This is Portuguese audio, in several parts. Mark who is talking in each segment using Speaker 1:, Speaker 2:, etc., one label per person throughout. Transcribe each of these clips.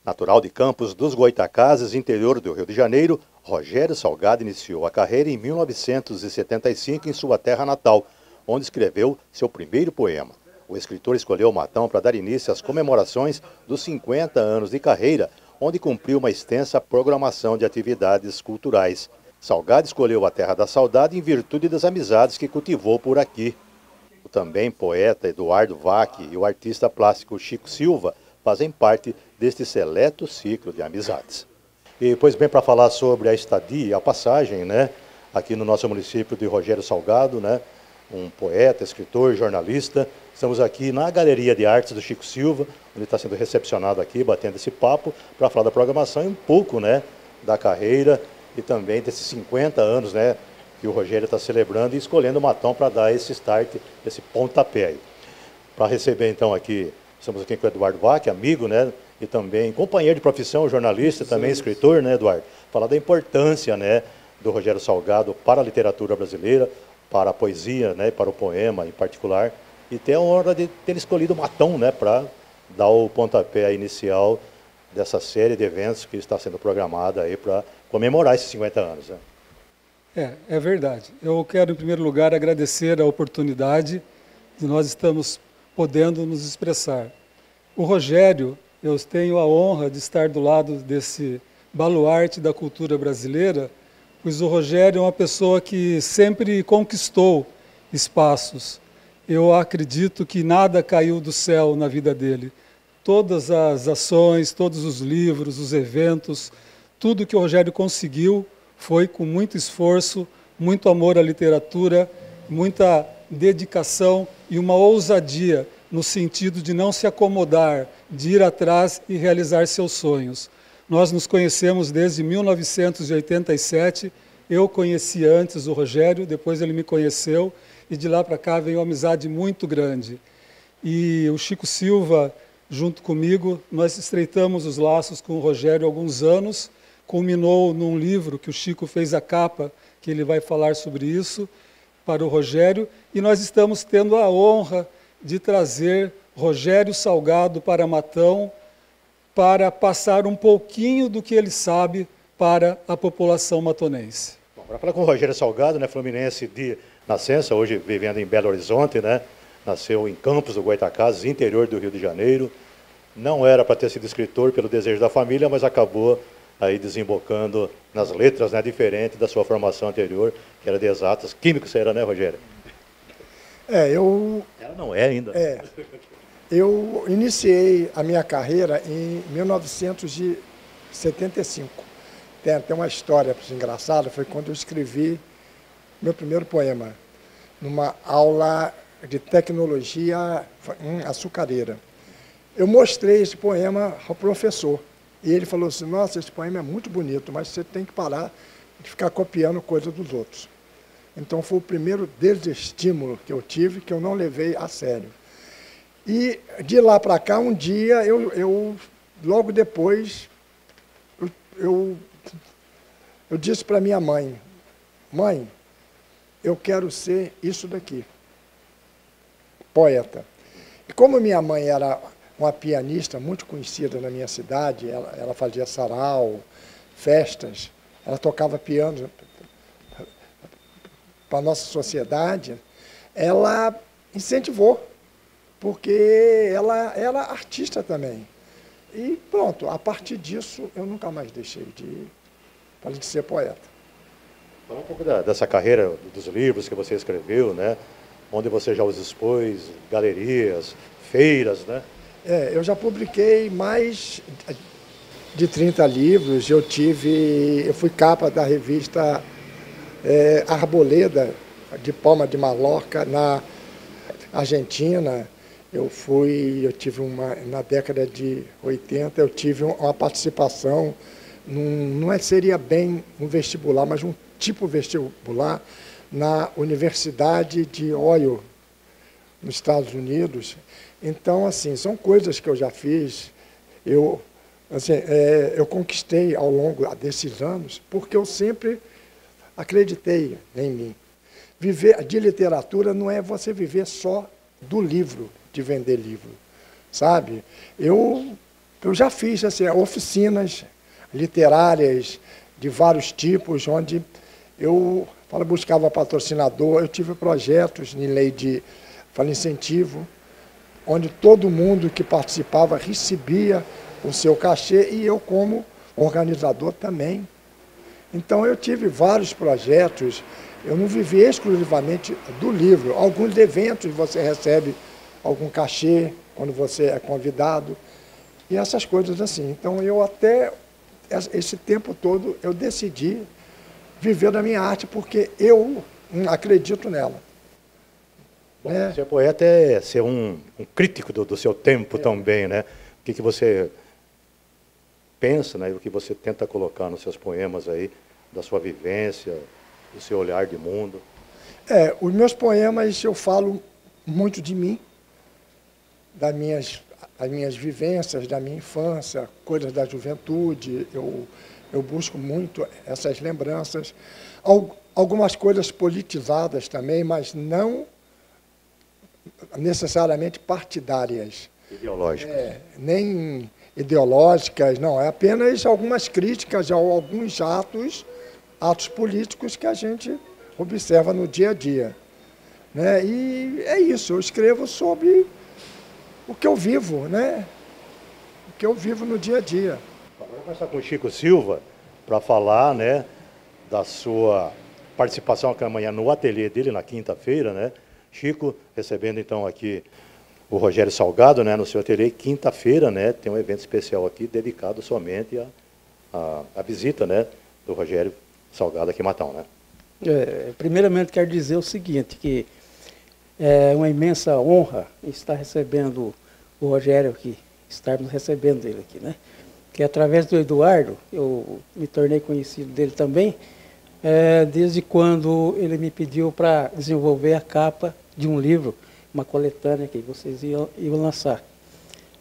Speaker 1: Natural de Campos dos Goytacazes, interior do Rio de Janeiro, Rogério Salgado iniciou a carreira em 1975 em sua terra natal, onde escreveu seu primeiro poema. O escritor escolheu Matão para dar início às comemorações dos 50 anos de carreira, onde cumpriu uma extensa programação de atividades culturais. Salgado escolheu a Terra da Saudade em virtude das amizades que cultivou por aqui. O também poeta Eduardo Vac e o artista plástico Chico Silva fazem parte deste seleto ciclo de amizades. E, pois bem, para falar sobre a estadia, a passagem, né, aqui no nosso município de Rogério Salgado, né, um poeta, escritor, jornalista, estamos aqui na Galeria de Artes do Chico Silva, onde está sendo recepcionado aqui, batendo esse papo, para falar da programação e um pouco, né, da carreira e também desses 50 anos, né, que o Rogério está celebrando e escolhendo o Matão para dar esse start, esse pontapé. Para receber, então, aqui, estamos aqui com o Eduardo Vac, amigo, né, e também companheiro de profissão, jornalista, também escritor, né, Eduardo? Falar da importância, né, do Rogério Salgado para a literatura brasileira, para a poesia, né, para o poema em particular, e ter a honra de ter escolhido o Matão, né, para dar o pontapé inicial dessa série de eventos que está sendo programada aí para comemorar esses 50 anos. Né?
Speaker 2: É verdade. Eu quero, em primeiro lugar, agradecer a oportunidade de nós estamos podendo nos expressar. O Rogério, eu tenho a honra de estar do lado desse baluarte da cultura brasileira, pois o Rogério é uma pessoa que sempre conquistou espaços. Eu acredito que nada caiu do céu na vida dele. Todas as ações, todos os livros, os eventos, tudo que o Rogério conseguiu foi com muito esforço, muito amor à literatura, muita dedicação e uma ousadia no sentido de não se acomodar, de ir atrás e realizar seus sonhos. Nós nos conhecemos desde 1987, eu conheci antes o Rogério, depois ele me conheceu, e de lá para cá veio uma amizade muito grande. E o Chico Silva, junto comigo, nós estreitamos os laços com o Rogério há alguns anos, culminou num livro que o Chico fez a capa, que ele vai falar sobre isso, para o Rogério, e nós estamos tendo a honra de trazer Rogério Salgado para Matão, para passar um pouquinho do que ele sabe para a população matonense.
Speaker 1: Bom, para falar com o Rogério Salgado, né, fluminense de nascença, hoje vivendo em Belo Horizonte, né, nasceu em Campos do Goytacazes, interior do Rio de Janeiro. Não era para ter sido escritor pelo desejo da família, mas acabou aí desembocando nas letras, né, diferente da sua formação anterior, que era de exatas. Químico você era, né, Rogério?
Speaker 3: Ela
Speaker 1: não é ainda.
Speaker 3: Eu iniciei a minha carreira em 1975. Tem até uma história engraçada, foi quando eu escrevi meu primeiro poema, numa aula de tecnologia açucareira. Eu mostrei esse poema ao professor, e ele falou assim, nossa, esse poema é muito bonito, mas você tem que parar de ficar copiando coisa dos outros. Então foi o primeiro desestímulo que eu tive, que eu não levei a sério. E de lá para cá, um dia, logo depois, eu disse para minha mãe, mãe, eu quero ser isso daqui, poeta. E como minha mãe era uma pianista muito conhecida na minha cidade, ela fazia sarau, festas, ela tocava piano para a nossa sociedade, ela incentivou, porque ela era artista também. E pronto, a partir disso, eu nunca mais deixei de ser poeta.
Speaker 1: Fala um pouco dessa carreira dos livros que você escreveu, né? Onde você já os expôs, galerias, feiras, né?
Speaker 3: Eu já publiquei mais de 30 livros, eu fui capa da revista Arboleda, de Palma de Mallorca, na Argentina. Na década de 80, eu tive uma participação, não seria bem um vestibular, mas um tipo vestibular, na Universidade de Ohio, nos Estados Unidos. Então, assim, são coisas que eu já fiz, eu conquistei ao longo desses anos, porque eu sempre acreditei em mim. Viver de literatura não é você viver só do livro, de vender livro, sabe? Eu Eu já fiz assim, oficinas literárias de vários tipos, onde eu buscava patrocinador, eu tive projetos em lei de incentivo, onde todo mundo que participava recebia o seu cachê e eu como organizador também. Então eu tive vários projetos, eu não vivi exclusivamente do livro. Alguns eventos você recebe algum cachê quando você é convidado e essas coisas assim. Então eu até esse tempo todo eu decidi viver da minha arte porque eu acredito nela.
Speaker 1: Bom, ser poeta é ser um crítico do seu tempo também, né? O que você pensa, né? E o que você tenta colocar nos seus poemas aí, da sua vivência, do seu olhar de mundo.
Speaker 3: Os meus poemas eu falo muito de mim, das minhas vivências, da minha infância, coisas da juventude, eu busco muito essas lembranças. Algumas coisas politizadas também, mas não necessariamente partidárias.
Speaker 1: Ideológicas.
Speaker 3: Nem ideológicas, não. É apenas algumas críticas a alguns atos políticos que a gente observa no dia a dia. Né? E é isso, eu escrevo sobre o que eu vivo, né? O que eu vivo no dia a dia.
Speaker 1: Agora vou conversar com o Chico Silva para falar, né, da sua participação aqui amanhã no ateliê dele, na quinta-feira, né? Chico, recebendo então aqui o Rogério Salgado, né, no seu ateliê, quinta-feira, né, tem um evento especial aqui dedicado somente à visita, né, do Rogério Salgado aqui em Matão, né?
Speaker 4: Primeiramente quero dizer o seguinte, que é uma imensa honra estar recebendo o Rogério aqui, estarmos recebendo ele aqui, né? Que através do Eduardo, eu me tornei conhecido dele também, desde quando ele me pediu para desenvolver a capa de um livro, uma coletânea que vocês iam lançar.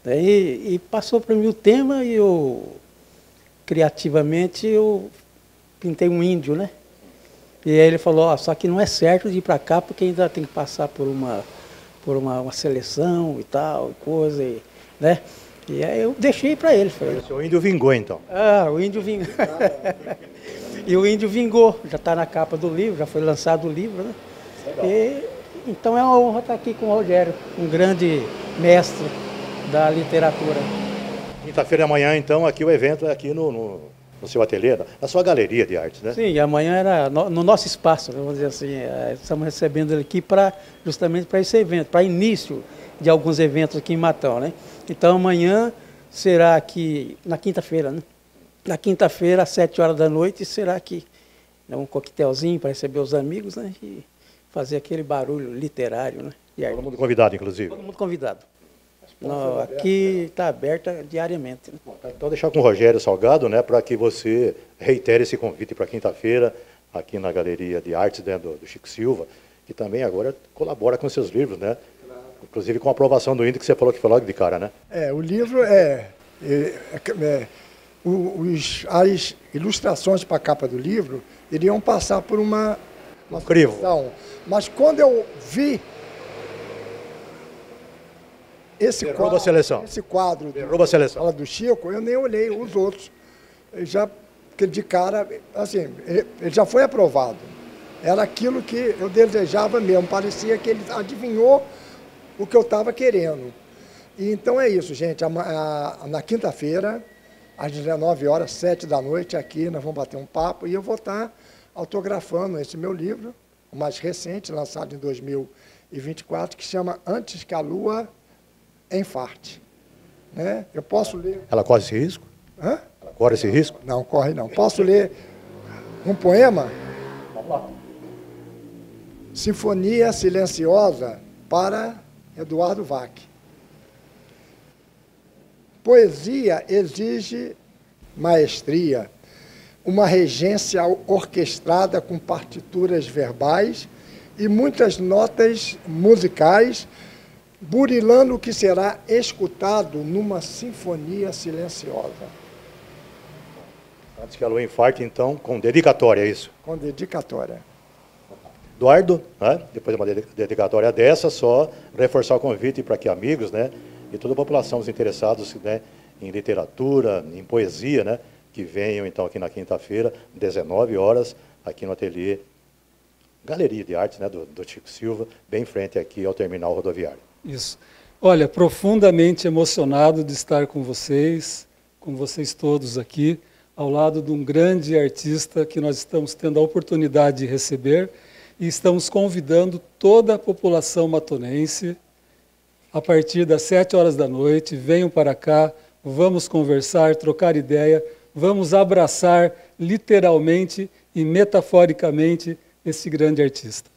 Speaker 4: Daí, e passou para mim o tema e eu, criativamente, eu pintei um índio, né? E aí ele falou, só que não é certo de ir para cá porque ainda tem que passar por uma seleção e tal, coisa, né? E aí eu deixei para ele. Falei,
Speaker 1: o índio vingou, então.
Speaker 4: O índio vingou. E o índio vingou, já está na capa do livro, já foi lançado o livro, né? Então é uma honra estar aqui com o Rogério, um grande mestre da literatura.
Speaker 1: Quinta-feira amanhã, então, aqui o evento é aqui no seu ateliê, na sua galeria de artes, né?
Speaker 4: Sim, amanhã era no nosso espaço, vamos dizer assim, estamos recebendo ele aqui justamente para esse evento, para início de alguns eventos aqui em Matão, né? Então amanhã será aqui, na quinta-feira, né? Na quinta-feira, às 7 horas da noite, será aqui, né, um coquetelzinho para receber os amigos, né? E fazer aquele barulho literário, né?
Speaker 1: Todo mundo convidado, inclusive.
Speaker 4: Todo mundo convidado. Aqui está aberta diariamente. Né?
Speaker 1: Então, deixar com o Rogério Salgado, né, para que você reitere esse convite para quinta-feira, aqui na Galeria de Artes, né, do Chico Silva, que também agora colabora com seus livros, né? Claro. Inclusive com a aprovação do índio que você falou que foi logo de cara, né?
Speaker 3: O livro as ilustrações para a capa do livro iriam passar por uma
Speaker 1: crivo.
Speaker 3: Mas quando eu vi esse quadro do Chico, eu nem olhei os outros. Eu já, de cara, assim, ele já foi aprovado. Era aquilo que eu desejava mesmo, parecia que ele adivinhou o que eu estava querendo. E então é isso, gente. Na quinta-feira, às 19 horas, 7 da noite, aqui nós vamos bater um papo e eu vou estar autografando esse meu livro, o mais recente, lançado em 2024, que chama Antes que a Lua Enfarte. Né? Eu posso ler...
Speaker 1: Ela corre esse risco?
Speaker 3: Hã?
Speaker 1: Ela corre esse risco?
Speaker 3: Não, corre não. Posso ler um poema?
Speaker 1: Vamos lá.
Speaker 3: Sinfonia Silenciosa para Eduardo Vac. Poesia exige maestria, uma regência orquestrada com partituras verbais e muitas notas musicais, burilando o que será escutado numa sinfonia silenciosa.
Speaker 1: Antes que a lua enfarte, então, com dedicatória, é isso?
Speaker 3: Com dedicatória.
Speaker 1: Eduardo, né? Depois de uma dedicatória dessa, só reforçar o convite para que amigos, né, e toda a população, os interessados, né, em literatura, em poesia, né? Que venham então aqui na quinta-feira, 19 horas, aqui no ateliê Galeria de Artes, né, do Chico Silva, bem em frente aqui ao terminal rodoviário.
Speaker 2: Isso. Olha, profundamente emocionado de estar com vocês todos aqui, ao lado de um grande artista que nós estamos tendo a oportunidade de receber e estamos convidando toda a população matonense, a partir das 7 horas da noite, venham para cá, vamos conversar, trocar ideia, vamos abraçar literalmente e metaforicamente esse grande artista.